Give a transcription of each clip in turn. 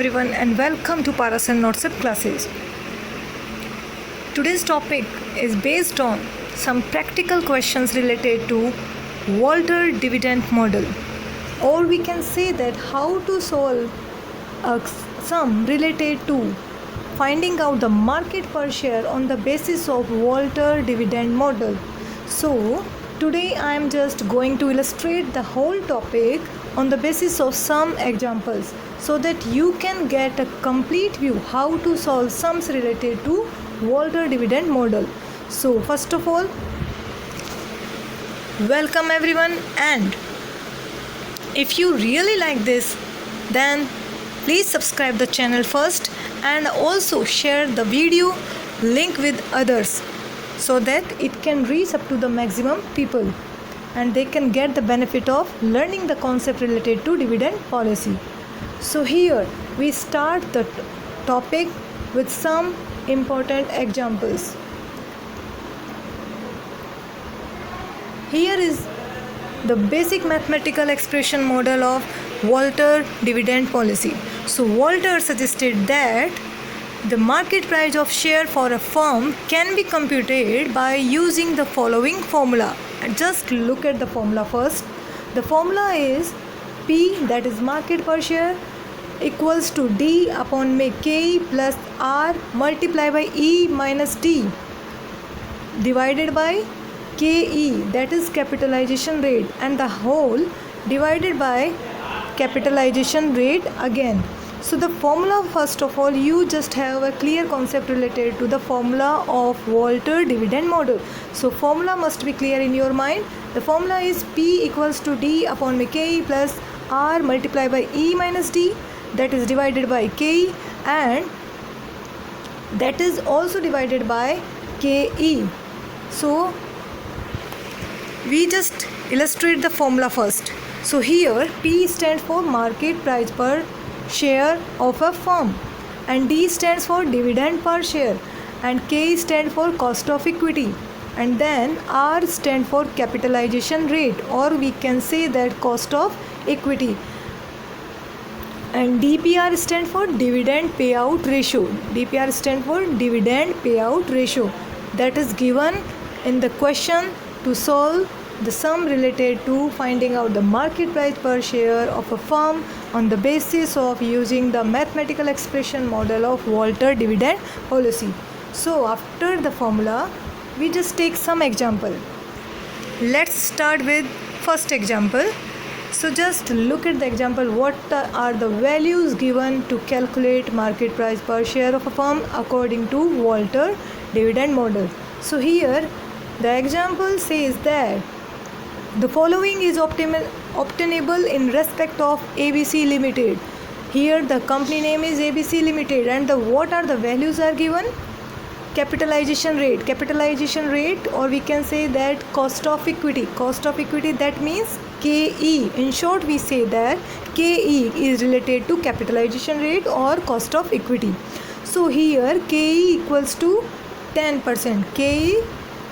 everyone and welcome to Paras and Notes classes. Today's topic is based on some practical questions related to Walter dividend model, or we can say that how to solve a sum related to finding out the market per share on the basis of Walter dividend model. So today I am just going to illustrate the whole topic on the basis of some examples so that you can get a complete view how to solve sums related to Walter dividend model. So first of all, welcome everyone, and if you really like this, then please subscribe the channel first and also share the video link with others so that it can reach up to the maximum people and they can get the benefit of learning the concept related to dividend policy. So here we start the topic with some important examples. Here is the basic mathematical expression model of Walter dividend policy. So Walter suggested that the market price of share for a firm can be computed by using the following formula. Just look at the formula first. The formula is P, that is market per share, equals to D upon K plus R multiplied by E minus D divided by KE, that is capitalization rate, and the whole divided by capitalization rate again. So the formula, first of all, you just have a clear concept related to the formula of Walter dividend model. So formula must be clear in your mind. The formula is P equals to D upon K plus R multiplied by E minus D, that is divided by K, and that is also divided by KE. So we just illustrate the formula first. So here P stands for market price per share of a firm, and D stands for dividend per share, and K stands for cost of equity, and then R stands for capitalization rate, or we can say that cost of equity, and DPR stands for dividend payout ratio. DPR stands for dividend payout ratio, that is given in the question to solve the sum related to finding out the market price per share of a firm on the basis of using the mathematical expression model of Walter dividend policy. So after the formula, we just take some example. Let's start with first example. So just look at the example. What are the values given to calculate market price per share of a firm according to Walter dividend model? So here the example says that the following is obtainable in respect of ABC Limited. Here the company name is ABC Limited, and what are the values are given? Capitalization rate, or we can say that cost of equity, that means KE. In short, we say that KE is related to capitalization rate or cost of equity. So here KE equals to 10%, KE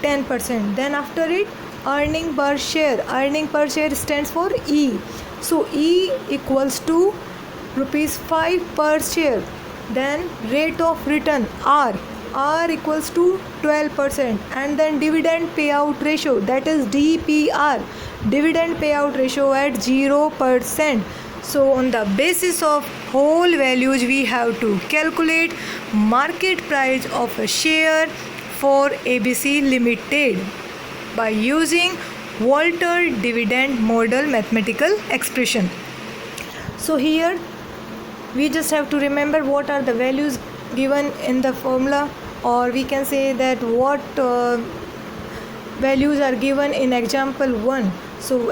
10%. Then after it, earning per share stands for E. So E equals to rupees 5 per share. Then rate of return R equals to 12%, and then dividend payout ratio, that is DPR, dividend payout ratio at 0%. So on the basis of whole values, we have to calculate market price of a share for ABC Limited by using Walter dividend model mathematical expression. So here we just have to remember what are the values given in the formula, or we can say that what values are given in example 1. So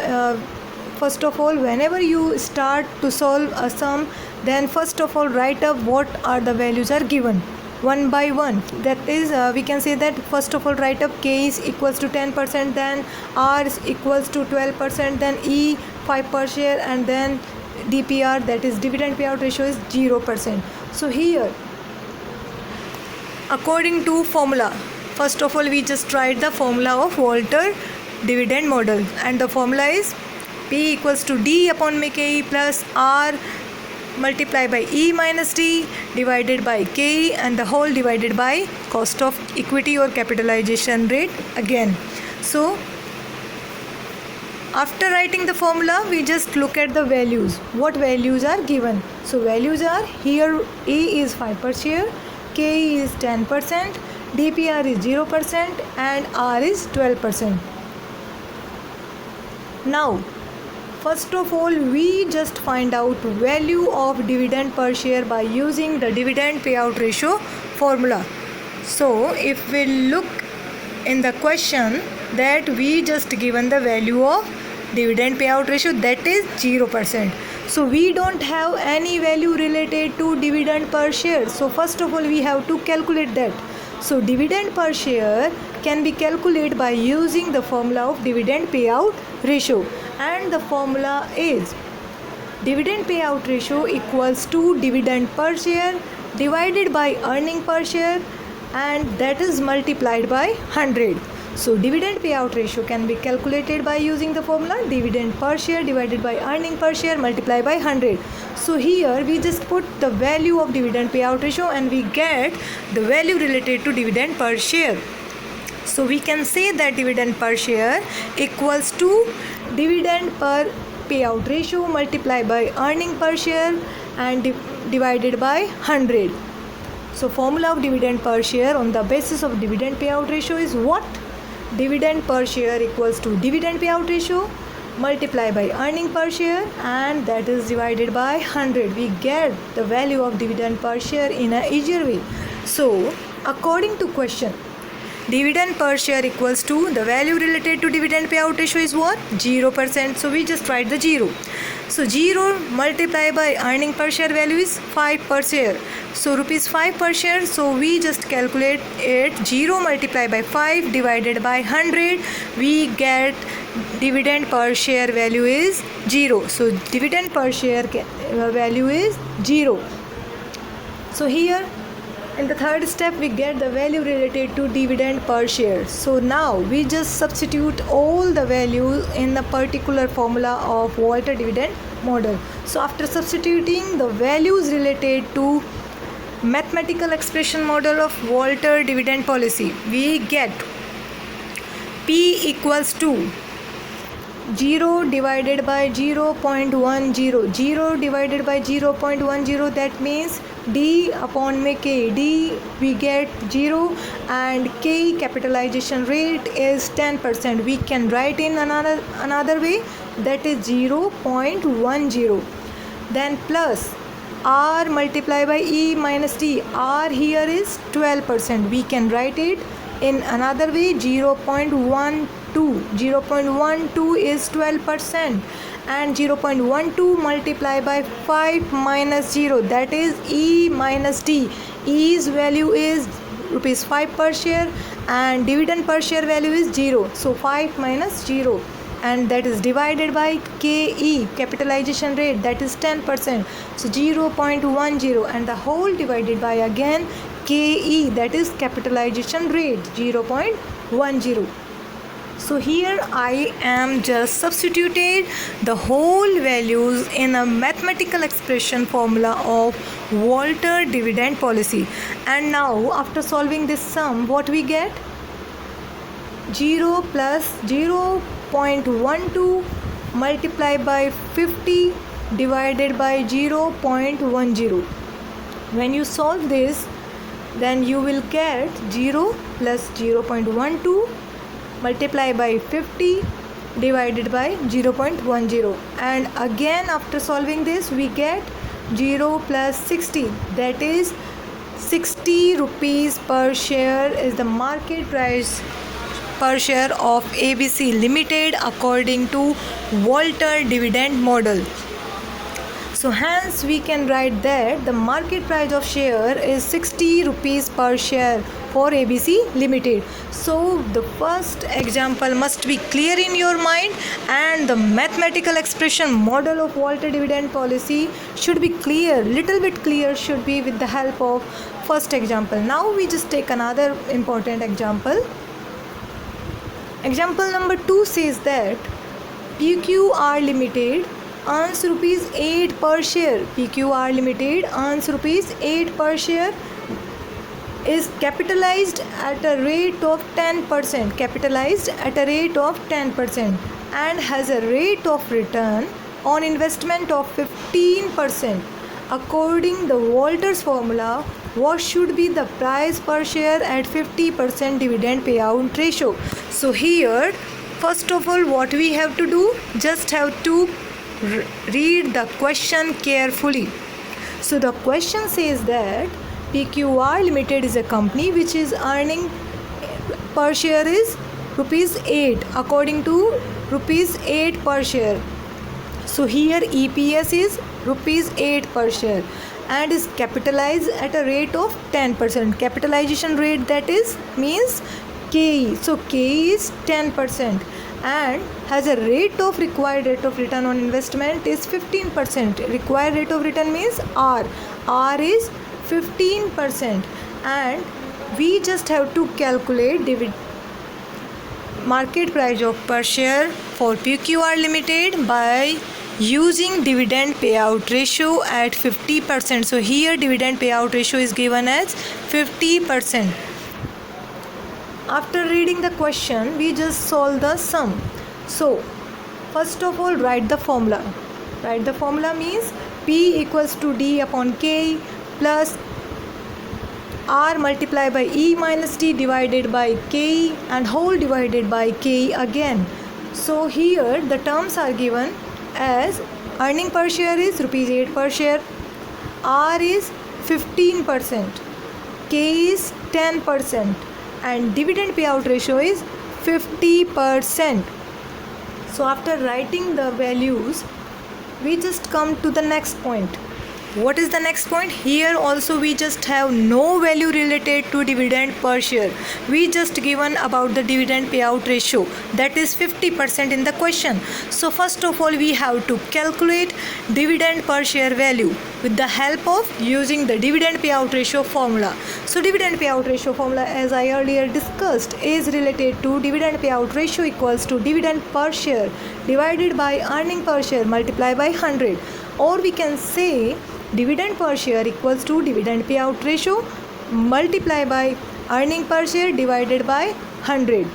first of all, whenever you start to solve a sum, then first of all write up what are the values are given one by one. That is, we can say that first of all write up K is equals to 10%, then R is equals to 12%, then E 5 per share, and then DPR, that is dividend payout ratio, is 0%. So here according to formula, first of all we just write the formula of Walter dividend model, and the formula is P equals to D upon K plus R multiply by E minus D divided by KE and the whole divided by cost of equity or capitalization rate again. So after writing the formula, we just look at the values. What values are given? So values are here E is 5 per share, KE is 10%, DPR is 0% and R is 12%. Now, first of all, we just find out value of dividend per share by using the dividend payout ratio formula. So, if we look in the question that we just given the value of dividend payout ratio, that is 0%. So, we don't have any value related to dividend per share. So, first of all, we have to calculate that. So, dividend per share can be calculated by using the formula of dividend payout ratio, and the formula is dividend payout ratio equals to dividend per share divided by earning per share, and that is multiplied by 100. So dividend payout ratio can be calculated by using the formula dividend per share divided by earning per share multiplied by 100. So here we just put the value of dividend payout ratio and we get the value related to dividend per share. So we can say that dividend per share equals to dividend per payout ratio multiplied by earning per share and divided by 100. So formula of dividend per share on the basis of dividend payout ratio is what? Dividend per share equals to dividend payout ratio multiplied by earning per share, and that is divided by 100. We get the value of dividend per share in an easier way. So according to question, dividend per share equals to the value related to dividend payout ratio is what? 0%. So we just write the 0. So 0 multiplied by earning per share value is 5 per share. So rupees 5 per share. So we just calculate it 0 multiplied by 5 divided by 100. We get dividend per share value is 0. So dividend per share value is 0. So here in the third step we get the value related to dividend per share. So now we just substitute all the values in the particular formula of Walter dividend model. So after substituting the values related to mathematical expression model of Walter dividend policy, we get P equals to 0 divided by 0.10. 0 divided by 0.10, that means D upon K. D we get 0 and K capitalization rate is 10%. We can write in another way, that is 0.10. Then plus R multiplied by E minus T. R here is 12%. We can write it in another way, 0.12. 0.12 is 12% and 0.12 multiplied by 5 minus 0, that is E minus T. E's value is rupees 5 per share and dividend per share value is 0. So 5 minus 0, and that is divided by KE capitalization rate, that is 10%. So 0.10 and the whole divided by again KE, that is capitalization rate 0.10. So here I am just substituted the whole values in a mathematical expression formula of Walter dividend policy, and now after solving this sum, what we get? 0 plus 0.12 multiplied by 50 divided by 0.10. When you solve this, then you will get 0 plus 0.12 multiplied by 50 divided by 0.10, and again after solving this we get 0 plus 60, that is 60 rupees per share is the market price per share of ABC Limited according to Walter dividend model. So hence we can write that the market price of share is 60 rupees per share for ABC Limited. So the first example must be clear in your mind, and the mathematical expression model of Walter dividend policy should be clear, little bit clear should be with the help of first example. Now we just take another important example. Example number 2 says that PQR Limited earns rupees 8 per share. PQR Limited earns rupees 8 per share, is capitalized at a rate of 10%, capitalized at a rate of 10%, and has a rate of return on investment of 15%. According the Walters formula, what should be the price per share at 50% dividend payout ratio? So here, first of all, what we have to do, just have to read the question carefully. So the question says that PQR Limited is a company which is earning per share is rupees 8, according to rupees 8 per share. So here EPS is rupees 8 per share and is capitalized at a rate of 10%. Capitalization rate, that is means KE. So KE is 10% and has a required rate of return on investment is 15%. Required rate of return means R. R is 15%, and we just have to calculate market price of per share for PQR Limited by using dividend payout ratio at 50%. So here dividend payout ratio is given as 50%. After reading the question, we just solve the sum. So first of all, write the formula. Write the formula means P equals to D upon K plus R multiplied by E minus T divided by K and whole divided by K again. So here the terms are given as earning per share is rupees 8 per share, R is 15%, K is 10%, and dividend payout ratio is 50%. So after writing the values, we just come to the next point. What is the next point? Here also we just have no value related to dividend per share. We just given about the dividend payout ratio, that is 50% in the question. So first of all, we have to calculate dividend per share value with the help of using the dividend payout ratio formula. So dividend payout ratio formula, as I earlier discussed, is related to dividend payout ratio equals to dividend per share divided by earning per share multiplied by 100, or we can say dividend per share equals to dividend payout ratio multiplied by earning per share divided by 100.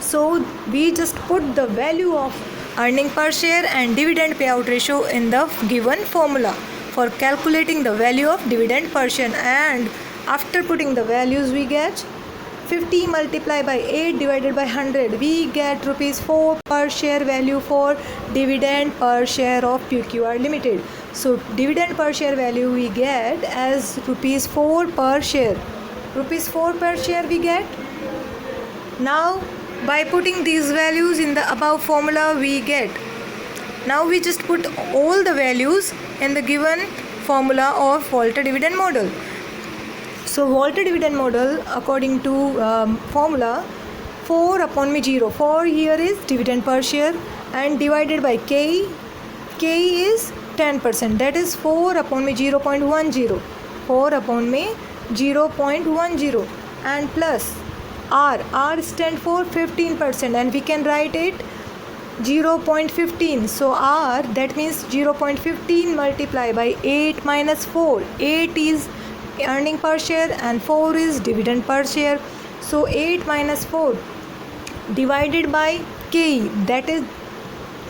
So we just put the value of earning per share and dividend payout ratio in the given formula for calculating the value of dividend per share, and after putting the values we get 50 multiplied by 8 divided by 100, we get rupees 4 per share value for dividend per share of PQR Limited. So dividend per share value we get as rupees 4 per share. Rupees 4 per share we get. Now by putting these values in the above formula we get. Now we just put all the values in the given formula of Walter dividend model. So Walter dividend model, according to formula 4 upon me 0. 4 here is dividend per share and divided by K. K is 10%, that is 4 upon me 0.10. 4 upon me 0.10 and plus R. R stand for 15% and we can write it 0.15. So R, that means 0.15 multiplied by 8 minus 4. 8 is earning per share and 4 is dividend per share. So 8 minus 4 divided by K, that is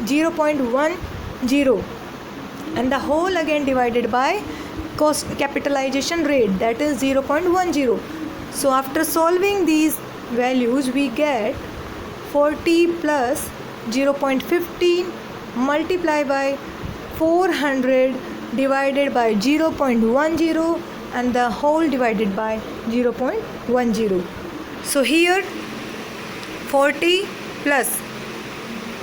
0.10, and the whole again divided by cost capitalization rate, that is 0.10. So after solving these values we get 40 plus 0.15 multiplied by 400 divided by 0.10 and the whole divided by 0.10. So here 40 plus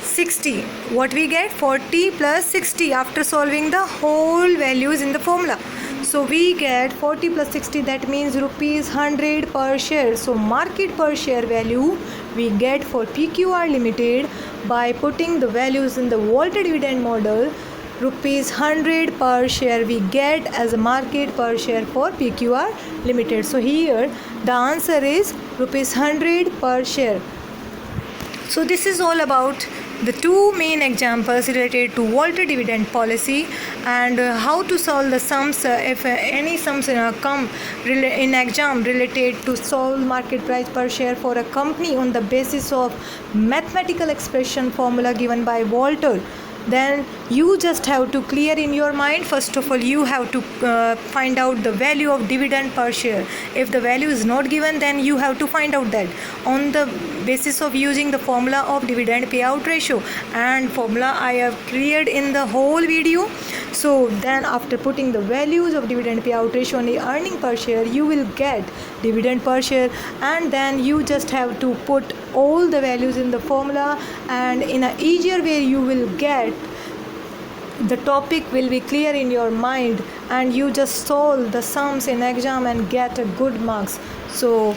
60, what we get? 40 plus 60 after solving the whole values in the formula. So we get 40 plus 60, that means rupees 100 per share. So market per share value we get for PQR Limited by putting the values in the Walter dividend model, rupees 100 per share we get as a market per share for PQR Limited. So here the answer is rupees 100 per share. So this is all about the two main examples related to Volcker dividend policy and how to solve the sums if any sums come in exam related to solve market price per share for a company on the basis of mathematical expression formula given by Volcker. Then you just have to clear in your mind. First of all, you have to find out the value of dividend per share. If the value is not given, then you have to find out that on the basis of using the formula of dividend payout ratio, and formula I have cleared in the whole video. So then after putting the values of dividend payout ratio and the earning per share, you will get dividend per share, and then you just have to put all the values in the formula, and in a easier way you will get the topic will be clear in your mind, and you just solve the sums in exam and get a good marks. So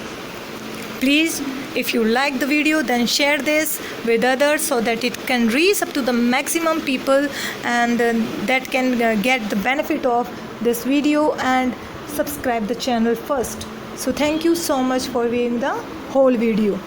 please, if you like the video, then share this with others so that it can reach up to the maximum people, and that can get the benefit of this video, and subscribe the channel first. So thank you so much for viewing the whole video.